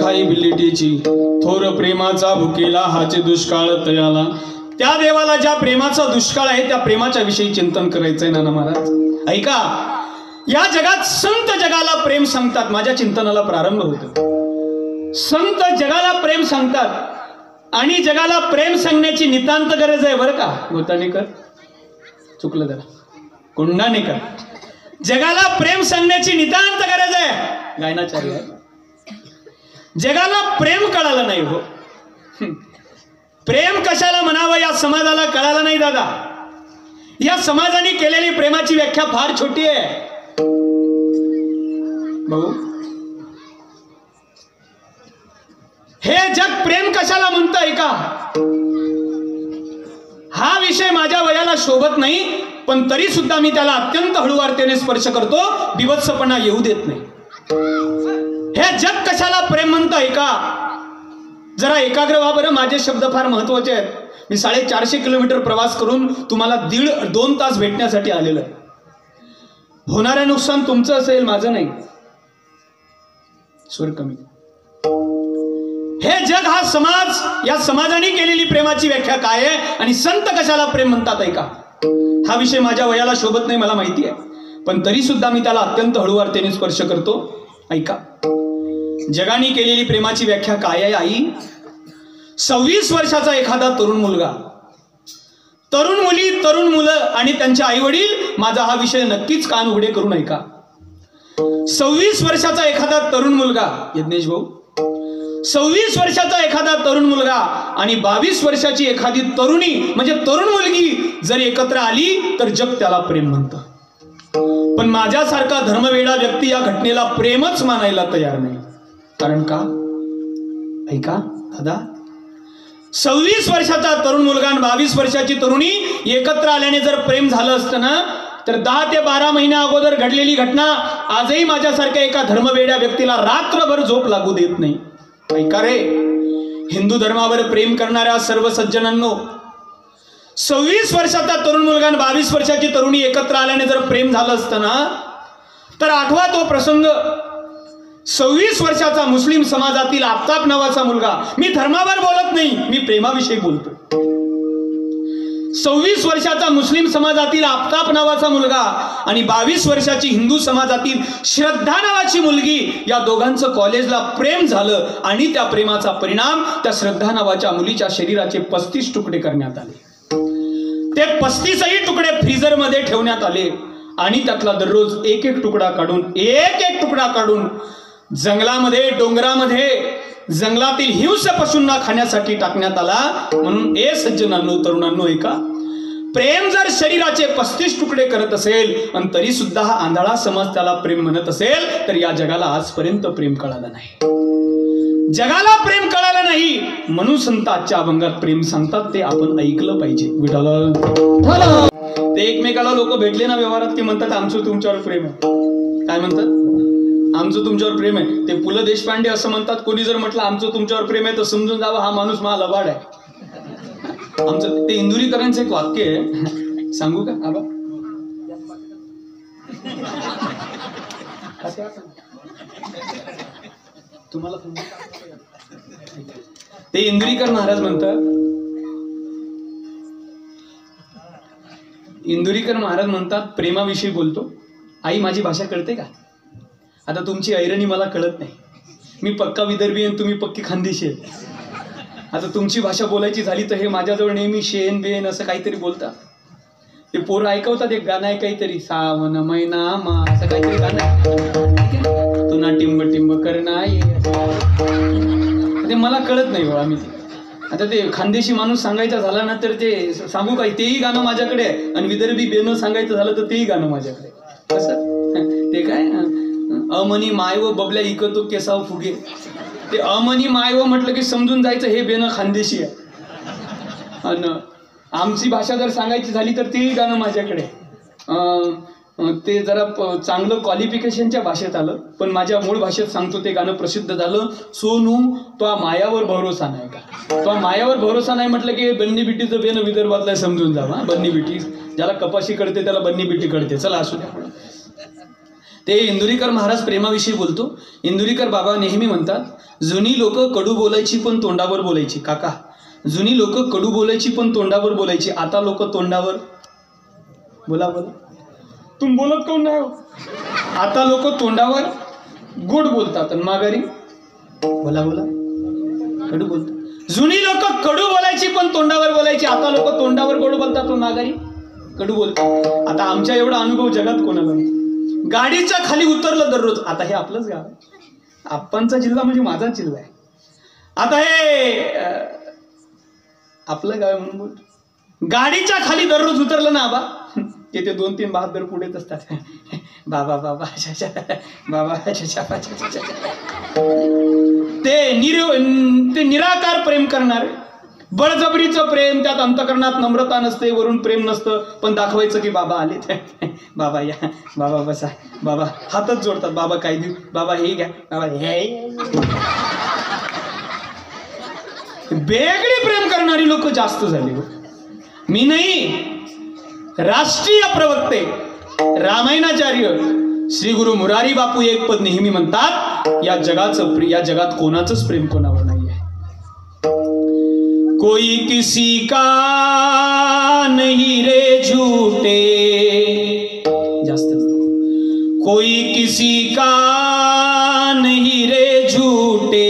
खाई बिल्लिटीची थोर प्रेमाचा भुकेला हाचे दुष्काळ तयाला। त्या देवाला ज्या प्रेमाचा दुष्काळ आहे त्या प्रेमाच्या विषयी चिंतन करायचंय नाना महाराज। ऐका, या जगात संत जगाला प्रेम सांगतात, माझ्या चिंतनाला प्रारंभ होतो। संत जगाला प्रेम सांगतात आणि जगाला प्रेम सांगण्याची नितांत गरज आहे बरं का गोताणेकर, चुकलं जरा, कोंडाणेकर। जगाला प्रेम सांगण्याची नितांत गरज आहे, गायनाचार्य आहे। जगाला प्रेम कळालं नाही हो, प्रेम कशाला म्हणावं या समाजाला कळालं नाही दादा। या समाजाने केलेली प्रेमाची व्याख्या फार छोटी आहे भाऊ। हे जग प्रेम कशाला म्हणतंय का, हा विषय माझ्या वयाला शोभत नाही, पण तरी सुद्धा मी त्याला अत्यंत हळूवारतेने स्पर्श करतो, बिभत्सपणा येऊ देत नाही। हे जग कशाला प्रेम म्हणतंय का, जरा एकाग्र व्हा बरं, माझे शब्द फार महत्वाचे आहेत। मी 450 किलोमीटर प्रवास करून तुम्हाला 1.5-2 तास भेटण्यासाठी आलेलो आहे। होणारे नुकसान तुमचं असेल, माझं नाही। स्वर कमी। हे जग, हा समाज, या समाजाने केलेली प्रेमाची व्याख्या काय आहे आणि संत कशाला प्रेम म्हणतात ऐका। हा विषय माझ्या वयाला शोभत नाही मला माहिती आहे, पण तरी सुद्धा मी त्याला अत्यंत हळूवारतेने स्पर्श करतो। ऐका, जगाने केलेली प्रेमाची व्याख्या काय आहे आई। 26 वर्षाचा एखादा तरुण मुलगा, तरुण मुली, तरुण मुलं आणि त्यांचे आई वडील, माझा हा विषय नक्कीच कान उघडे करून ऐका। 26 वर्षाचा एखादा तरुण मुलगा, यज्ञेश भाऊ, 26 वर्षाचा एखादा तरुण मुलगा आणि 22 वर्षाची एखादी तरुणी म्हणजे तरुण मुलगी जर एकत्र आली तर जग त्याला प्रेम म्हणतं। पण माझ्यासारखा धर्मवेडा व्यक्ती या घटनेला प्रेमच मानायला तयार नाही। कारण का ऐका दादा, 26 वर्षाचा तरुण मुलगा आणि 22 वर्षाची तरुणी एकत्र आल्याने जर प्रेम झालं असतं ना, तर 10 ते 12 महिन्या अगोदर घडलेली घटना आजही माझ्यासारख्या एका धर्मवेड्या व्यक्तीला रात्रभर झोप लागू देत नाही। ऐका रे, हिंदू धर्मावर प्रेम करणाऱ्या सर्व सज्जनांनो, 26 वर्षाचा तरुण मुलगा आणि 22 वर्षाची तरुणी एकत्र आल्याने जर प्रेम झालं असतं ना, तर आठवा तो प्रसंग, 26 वर्षाचा मुस्लिम समाजातील आफताब नावाचा मुलगा, मी धर्मावर बोलत नाही, मी प्रेमाविषयी बोलतो। 26 वर्षाचा मुस्लिम समाजातील आफताब नावाचा मुलगा आणि 22 वर्षाची हिंदू समाजातील श्रद्धा नावाची मुलगी, या दोघांचं कॉलेजला प्रेम झालं आणि त्या प्रेमाचा परिणाम त्या श्रद्धा नावाच्या मुलीच्या शरीराचे 35 तुकडे करण्यात आले। ते 35ही तुकडे फ्रीजर मध्ये ठेवण्यात आले आणि त्यातला दररोज एक एक तुकडा काढून जंगलामध्ये, डोंगरामध्ये, जंगलातील हिंस्र पशूंना खाण्यासाठी टाकण्यात आला। म्हणून ए सज्जनांनो, तरुणांनो ऐका, प्रेम जर शरीराचे 35 तुकडे करत असेल आणि तरी सुद्धा हा आंधळा समाज त्याला प्रेम म्हणत असेल, तर या जगाला आजपर्यंत प्रेम कळालं नाही। जगाला प्रेम कळालं नाही म्हणून संत आजच्या अभंगात प्रेम सांगतात, ते आपण ऐकलं पाहिजे। विठाला ते एकमेकाला लोक भेटले ना व्यवहारात की म्हणतात आमचं तुमच्यावर प्रेम आहे। काय म्हणतात? आमचं तुमच्यावर प्रेम आहे। ते पु ल देशपांडे असं म्हणतात, कोणी जर म्हटलं आमचं तुमच्यावर प्रेम आहे तर समजून जावं हा माणूस मला लबाड आहे। आमचं ते इंदुरीकरांचं एक वाक्य आहे, सांगू का आबा? तुम्हाला ते इंदुरीकर महाराज म्हणतात, प्रेमाविषयी बोलतो। आई माझी भाषा कळते का? आता तुमची ऐरणी मला कळत नाही, मी पक्का विदर्भी आणि तुम्ही पक्की खानदेशी आहे। आता तुमची भाषा बोलायची झाली तर हे माझ्याजवळ नेहमी शेन बेन असं काहीतरी बोलतात। ते पोरं ऐकवतात, एक गाणं आहे काहीतरी, सावन महिना मा असं काहीतरी गाणं आहे, तुना टिंब टिंब करना ये, ते मला कळत नाही बघा। मी आता ते खानदेशी माणूस सांगायचा झाला ना तर ते सांगू काय, तेही गाणं माझ्याकडे आहे आणि विदर्भी बेन सांगायचं झालं तर तेही गाणं माझ्याकडे। कसं ते काय, अमनी मायव बबल्या इकतो केसाव फुगे, ते अमनी मायव म्हटलं की समजून जायचं हे बेन खानदेशी आहे। आणि आमची भाषा जर सांगायची झाली तर तेही गाणं माझ्याकडे। ते जरा चांगलं क्वालिफिकेशनच्या भाषेत आलं, पण माझ्या मूळ भाषेत सांगतो ते गाणं प्रसिद्ध झालं, सोनू तो मायावर भरोसा नाही का। तो मायावर भरोसा नाही म्हटलं की बन्नी बिटीचं बेन विदर्भातला समजून जावा। बन्नी बिटी ज्याला कपाशी कळते त्याला बन्नी बिटी कळते, चला असू द्या। ते इंदुरीकर महाराज प्रेमाविषयी बोलतो. इंदुरीकर बाबा नेहमी म्हणतात, जुनी लोक कडू बोलायची पण तोंडावर बोलायची. काका, जुनी लोक कडू बोलायची पण तोंडावर बोलायची, आता लोक तोंडावर बोला बोला. तुम बोलत कोण नाही हो. आता लोक तोंडावर गोड बोलतात आणि माघारी बोला बोला कडू बोलतात. जुनी लोक कडू बोलायची पण तोंडावर बोलायची, आता लोक तोंडावर गोड बोलतात पण माघारी कडू बोलतात. आता आमच्या एवढा अनुभव जगात कोणाला नाही. गाडीच्या खाली उतरलं दररोज. आता हे आपलंच गाव आहे, आपणचा जिल्हा म्हणजे माझाच जिल्हा आहे. आता हे आपलं गाव म्हणून बोल. गाडीच्या खाली दररोज उतरलं ना आबा, तिथे 2-3 बहादर पुढेच असतात. बाबा बाबा बाबा ते निराकार प्रेम करणारे, बळजबरीचं प्रेम, त्यात अंतकरणात नम्रता नसते, वरून प्रेम नसतं, पण दाखवायचं की बाबा आले, बाबा या, बाबा बसा, बाबा हातच जोडतात, बाबा काय देऊ, बाबा हे घ्या, बाबा हे. वेगळी प्रेम करणारी लोक जास्त झाली. मी नाही, राष्ट्रीय प्रवक्ते रामायणाचार्य श्री गुरु मुरारी बापू एक पद नेहमी म्हणतात, या जगात कोणाचंच प्रेम कोणावर नाही आहे. कोई किसी का नहीं रे झूठे, जास्त कोई किसी का नहीं रे झूठे,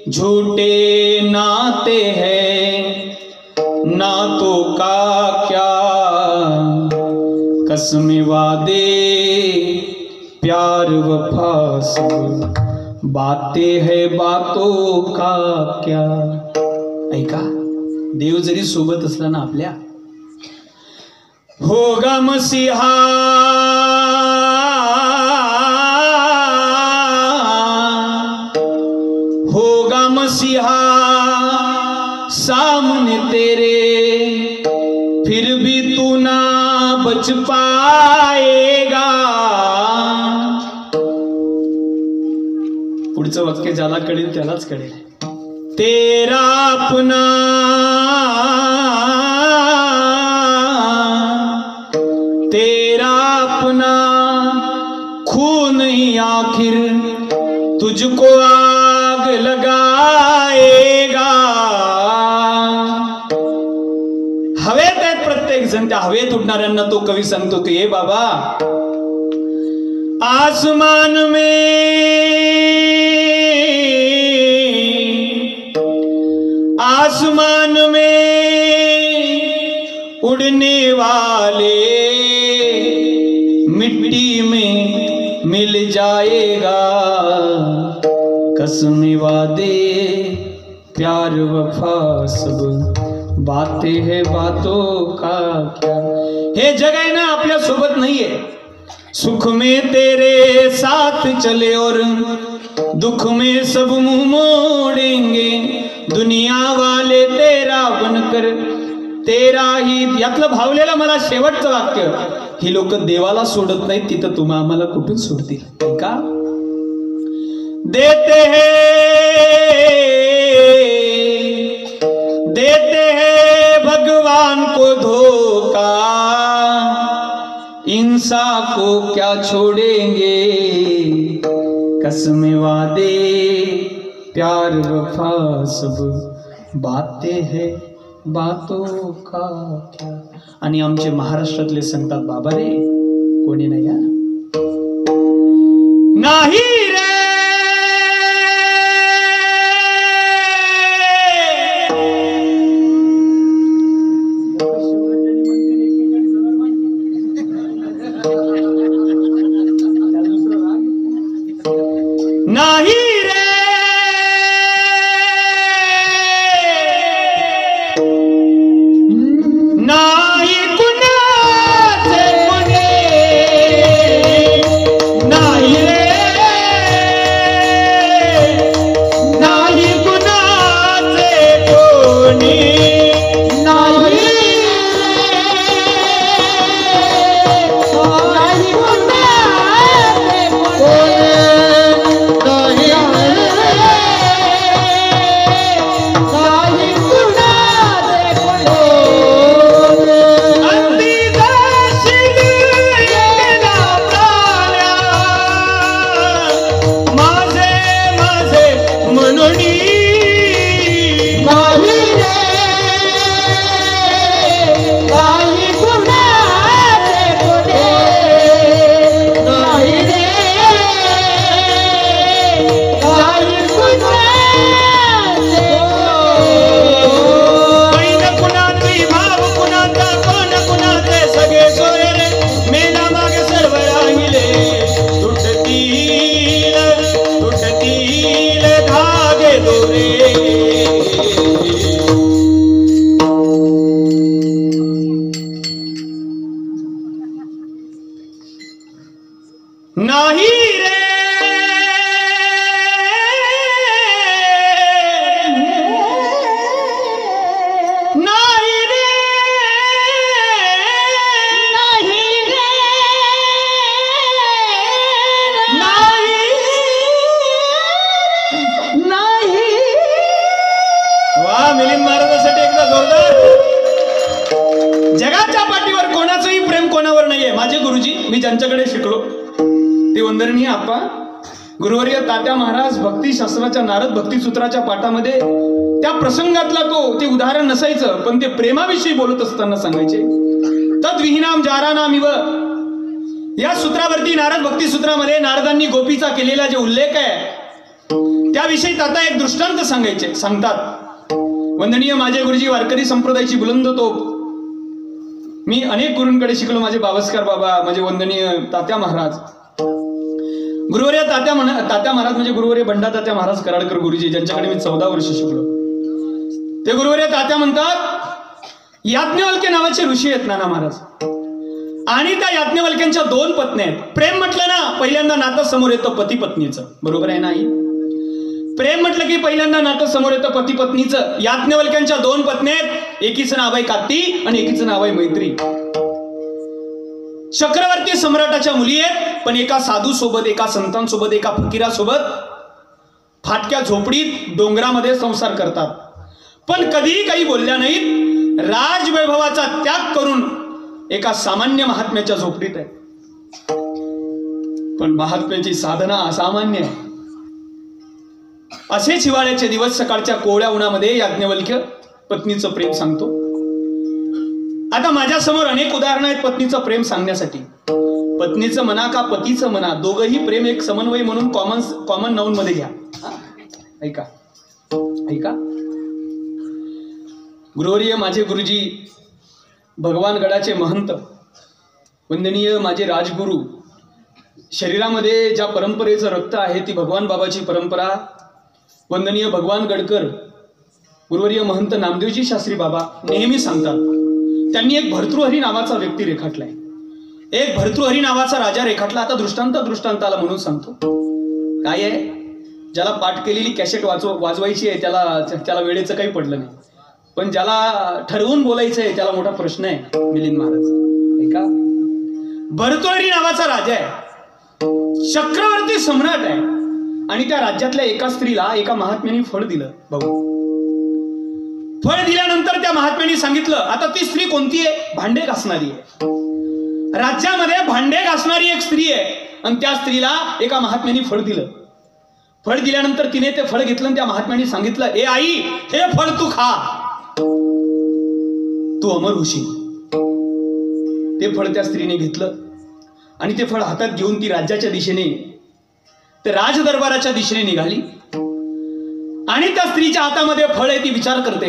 झूठे नाते हैं नातों का क्या, कसमें वादे प्यार वफा सब, बातें है बातों का क्या. ऐका, देव जरी सोबत असला ना आपल्या, होगा मसीहा होगा मसीहा सामने तेरे, फिर भी तू ना बच पाएगा. पुढचं वाक्य ज्याला कळेल त्यालाच कळेल. तेरा अपना खून नहीं आखिर तुझको आग लगाएगा. हवेत आहेत प्रत्येक जण, त्या हवेत उडणाऱ्यांना तो कवी सांगतो की हे बाबा, आसमान में उड़ने वाले मिट्टी में मिल जाएगा, कसम वादे प्यार वफा सब, बातें है बातों का क्या. हे जग आहे ना आपल्या सोबत नाहीये. सुख में तेरे साथ चले और दुख में सब मुंह मोड़ेंगे, दुनिया वाले तेरा बनकर तेरा ही. यातलं भावलेलं मला शेवटचं वाक्य, ही लोक देवाला सोडत नाहीत, तिथं तुम्हा आम्हाला कुठून सोडतील. का देते हैं भगवान को धोखा, इंसान को क्या छोड़ेंगे, कसम वादे प्यार वफा सब, बातें है बातों का क्या. आणि आमचे महाराष्ट्रातले सांगतात, बाबा रे कोणी नाही या नाही रे, नाही रे, नाही कुणाचे मुने, नाही रे, नाही रे नाही रे नाही रे नाही नाही. वा मिलिंद महाराजांसाठी एकदा जोरदार. जगाच्या पाठीवर कोणाचंही प्रेम कोणावर नाहीये. माझे गुरुजी, मी ज्यांच्याकडे शिकलो ते वंदनीय आप्पा गुरुवर्य तात्या महाराज भक्तिशास्त्राच्या नारद भक्तिसूत्राच्या पाठामध्ये त्या प्रसंगातला ते उदाहरण नसायचं, पण ते प्रेमाविषयी बोलत असताना सांगायचे. तद्विहीनाम जारानाम इव या सूत्रावरती नारद भक्तिसूत्रामध्ये नारदांनी गोपीचा केलेला जे उल्लेख आहे त्याविषयी तात्या एक दृष्टांत सांगतात. वंदनीय माझे गुरुजी वारकरी संप्रदायाची बुलंद तोप. मी अनेक गुरूंकडे शिकलो. माझे बावस्कर बाबा, माझे वंदनीय तात्या महाराज, गुरुवर्य तात्या महाराज म्हणजे गुरुवर्य बंडा तात्या महाराज कराडकर गुरुजी, ज्यांच्याकडे मी 14 वर्ष शिकलो. ते गुरुवर्य तात्या म्हणतात, याज्ञवल्क्य नावाचे ऋषी आहेत नाना महाराज, आणि त्या याज्ञवल्क्यांच्या 2 पत्नी आहेत. प्रेम म्हटलं ना, पहिल्यांदा नातं समोर येतं पती पत्नीचं, बरोबर आहे नाही? प्रेम म्हटलं की पहिल्यांदा नातं समोर येतं पती पत्नीचं. याज्ञवल्क्यांच्या 2 पत्नी आहेत, एकीचं नाव आहे कात्ती आणि एकीचं नाव आहे मैत्री. चक्रवर्ती सम्राटाच्या मुली आहेत, पण एका साधू सोबत, एका संतांसोबत, एका फकीरासोबत फाटक्या झोपडीत डोंगरामध्ये संसार करतात. पण कधीही काही बोलल्या नाहीत. राजवैभवाचा त्याग करून एका सामान्य महात्म्याच्या झोपडीत आहे. पण महात्म्याची साधना असामान्य आहे. असेच हिवाळ्याचे दिवस, सकाळच्या कोवळ्या उन्हामध्ये याज्ञवल्क्य पत्नीचं प्रेम सांगतो. आता माझ्या समोर अनेक उदाहरणं आहेत पत्नीचं प्रेम सांगण्यासाठी. पत्नीचं म्हणा का पतीचं म्हणा, दोघंही प्रेम एक समन्वय म्हणून कॉमन नाऊन मध्ये घ्या. ऐका ऐका. गुरुवर्य माझे गुरुजी, भगवान गडाचे महंत, वंदनीय माझे राजगुरु, शरीरामध्ये ज्या परंपरेचं रक्त आहे ती भगवान बाबाची परंपरा. वंदनीय भगवान गडकर, गुरुवर्य महंत नामदेवजी शास्त्री बाबा नेहमी सांगतात, त्यांनी एक भर्तृहरी नावाचा व्यक्ती रेखाटलाय, एक भर्तृहरी नावाचा राजा रेखाटला. आता दृष्टांताला म्हणून सांगतो. काय आहे, ज्याला पाठ केलेली कॅसेट वाजवायची आहे त्याला वेळेचं काही पडलं नाही, पण ज्याला ठरवून बोलायचं आहे त्याला मोठा प्रश्न आहे. मिलिंद महाराज ऐका. भर्तृहरी नावाचा राजा आहे, चक्रवर्ती सम्राट आहे, आणि त्या राज्यातल्या एका स्त्रीला एका महात्म्याने फळ दिलं. भाऊ, फळ दिल्यानंतर त्या महात्म्याने सांगितलं, आता ती स्त्री कोणती आहे? भांडे घासणारी आहे. राज्यामध्ये भांडे घासणारी एक स्त्री आहे, आणि त्या स्त्रीला एका महात्म्याने फळ दिलं. फळ दिल्यानंतर तिने ते फळ घेतलं आणि त्या महात्म्याने सांगितलं, ए आई, हे फळ तू खा, तू अमर होशील. ते फळ त्या स्त्रीने घेतलं आणि ते फळ हातात घेऊन ती राज्याच्या दिशेने, ते राजदरबाराच्या दिशेने निघाली. आणि त्या स्त्रीच्या हातामध्ये फळ आहे. ती विचार करते,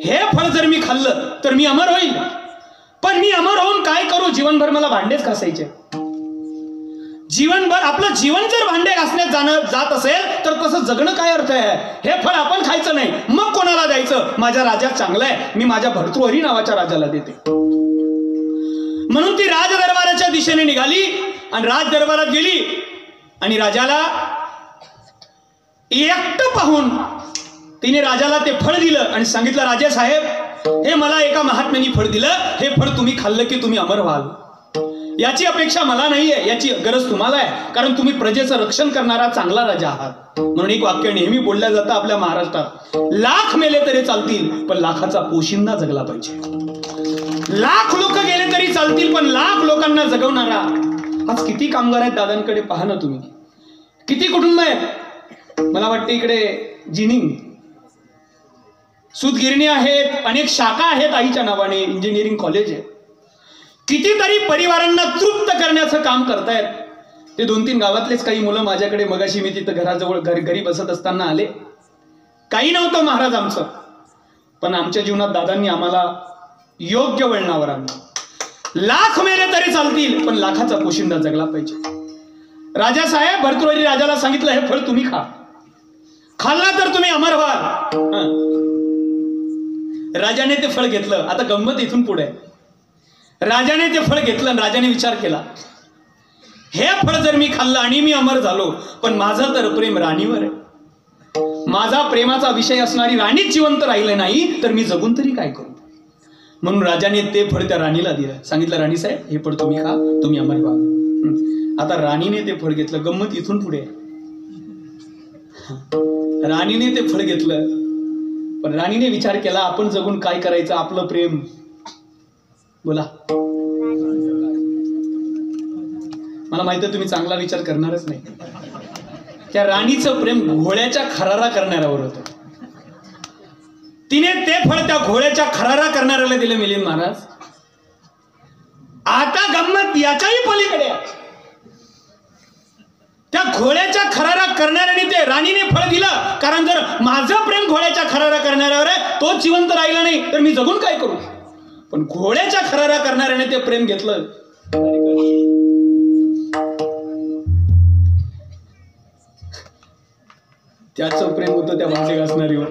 हे फळ जर मी खाल्लं तर मी अमर होईल, पण मी अमर होऊन काय करू? जीवनभर मला भांडेच घासायचे. जीवनभर आपलं जीवन जर भांडे घासण्यात जात असेल तर तसं जगणं काय अर्थ आहे? हे फळ आपण खायचं नाही, मग कोणाला द्यायचं? माझ्या राजा चांगला आहे, मी माझ्या भर्तृहरी नावाच्या राजाला देते. म्हणून ती राजदरबाराच्या दिशेने निघाली आणि राजदरबारात गेली आणि राजाला एकटं पाहून तिने राजाला ते फळ दिलं आणि सांगितलं, राजे साहेब, हे मला एका महात्म्याने फळ दिलं, हे फळ तुम्ही खाल्लं की तुम्ही अमर व्हाल. याची अपेक्षा मला नाहीये, याची गरज तुम्हाला आहे, कारण तुम्ही प्रजेचं रक्षण करणारा चांगला राजा आहात. म्हणून एक वाक्य नेहमी बोललं जातं आपल्या महाराष्ट्रात, लाख मेले तरी चालतील पण लाखाचा पोशिंदा जगला पाहिजे. लाख लोक गेले तरी चालतील पण लाख लोकांना जगवणारा. आज किती कामगार आहेत दादांकडे पहा ना तुम्ही, किती कुटुंब आहेत. मला वाटते इकडे जिनिंग, सूतगिरणी आहेत, अनेक शाखा आहेत आईच्या नावाने, इंजिनिअरिंग कॉलेज आहे. कितीतरी परिवारांना तृप्त करण्याचं काम करतायत. ते 2-3 गावातलेच काही मुलं माझ्याकडे मगाशी मी तिथं घराजवळ घरी बसत असताना आले. काही नव्हतं महाराज आमचं, पण आमच्या जीवनात दादांनी आम्हाला योग्य वळणावर आणलं. लाख मेले तरी चालतील पण लाखाचा पोशिंदा जगला पाहिजे. राजा साहेब भर्तृहरी राजाला सांगितलं, हे फळ तुम्ही खा, खाल्ला तर तुम्ही अमर व्हाल. राजाने ते फळ घेतलं. आता गंमत इथून पुढे, राजाने ते फळ घेतलं आणि राजाने विचार केला हे फळ जर मी खाल्लं आणि मी अमर झालो, पण माझं तर प्रेम राणीवर आहे, माझा प्रेमाचा विषय असणारी राणीच जिवंत राहिलं नाही तर मी जगून तरी काय करू. म्हणून राजाने ते फळ त्या राणीला दिलं. सांगितलं, राणी साहेब हे फळ तुम्ही खा, तुम्ही अमर व्हा. आता राणीने ते फळ घेतलं. गंमत इथून पुढे, राणीने ते फळ घेतलं, पण राणीने विचार केला आपण जगून काय करायचं, आपलं प्रेम. बोला, मला माहिती आहे तुम्ही चांगला विचार करणारच नाही. त्या राणीचं प्रेम घोड्याच्या खरारा करणाऱ्यावर होतं. तिने ते फळ त्या घोड्याच्या खरारा करणाऱ्याला दिले. मिलिंद महाराज, आता गंमत याच्याही पलीकडे आहे. त्या घोड्याच्या खरारा करणाऱ्याने ते राणीने फळ दिलं, कारण जर माझं प्रेम घोड्याच्या खरारा करणाऱ्यावर आहे, तो जिवंत राहिला नाही तर मी जगून काय करू. पण घोड्याच्या खरारा करणाऱ्याने ते प्रेम घेतलं. त्याचं प्रेम होतं त्या भांडे घासणारीवर.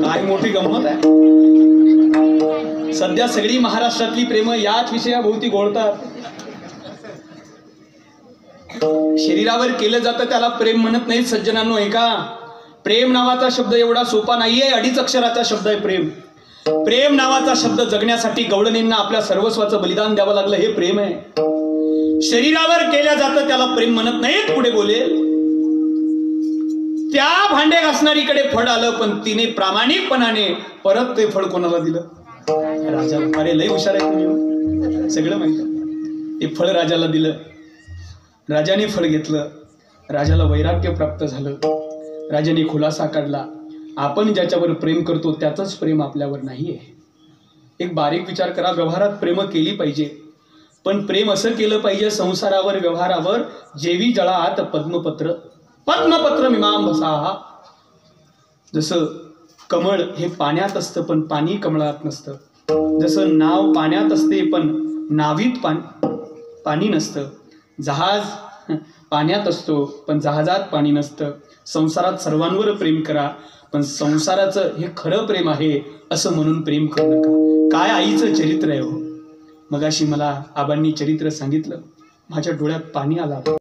काय मोठी गंमत आहे. सध्या सगळी महाराष्ट्रातली प्रेम याच विषयाभोवती घोळतात. शरीरावर केलं जातं त्याला प्रेम म्हणत नाहीत सज्जनांनो. ऐका, प्रेम नावाचा शब्द एवढा सोपा नाहीये. 2.5 अक्षराचा शब्द आहे प्रेम. प्रेम नावाचा शब्द जगण्यासाठी गवळणींना आपल्या सर्वस्वाचं बलिदान द्यावं लागलं, हे प्रेम आहे. शरीरावर केलं जातं त्याला प्रेम म्हणत नाहीत. पुढे बोलेल, त्या भांडे घासणारीकडे फळ आलं, पण तिने प्रामाणिकपणाने परत ते फळ कोणाला दिलं? राजाला. अरे लय हुशार आहे तुम्ही, सगळं माहिती. ते फळ राजाला दिलं. राजाने फळ घेतलं. राजाला वैराग्य प्राप्त झालं. राजाने खुलासा काढला, आपण ज्याच्यावर प्रेम करतो त्याचंच प्रेम आपल्यावर नाहीये. एक बारीक विचार करा. व्यवहारात प्रेम केली पाहिजे, पण प्रेम असं केलं पाहिजे संसारावर व्यवहारावर जेवी जळात पद्मपत्र पद्मपत्र मीमांबसा. जसं कमळ हे पाण्यात असतं पण पाणी कमळात नसतं, जसं नाव पाण्यात असते पण नावीत पाणी नसतं, जहाज पाण्यात असतो पण जहाजात पाणी नसतं. संसारात सर्वांवर प्रेम करा, पण संसाराचं हे खरं प्रेम आहे असं म्हणून प्रेम करू नका. काय आईचं चरित्र आहे हो. मगाशी मला आबांनी चरित्र सांगितलं, माझ्या डोळ्यात पाणी आलं.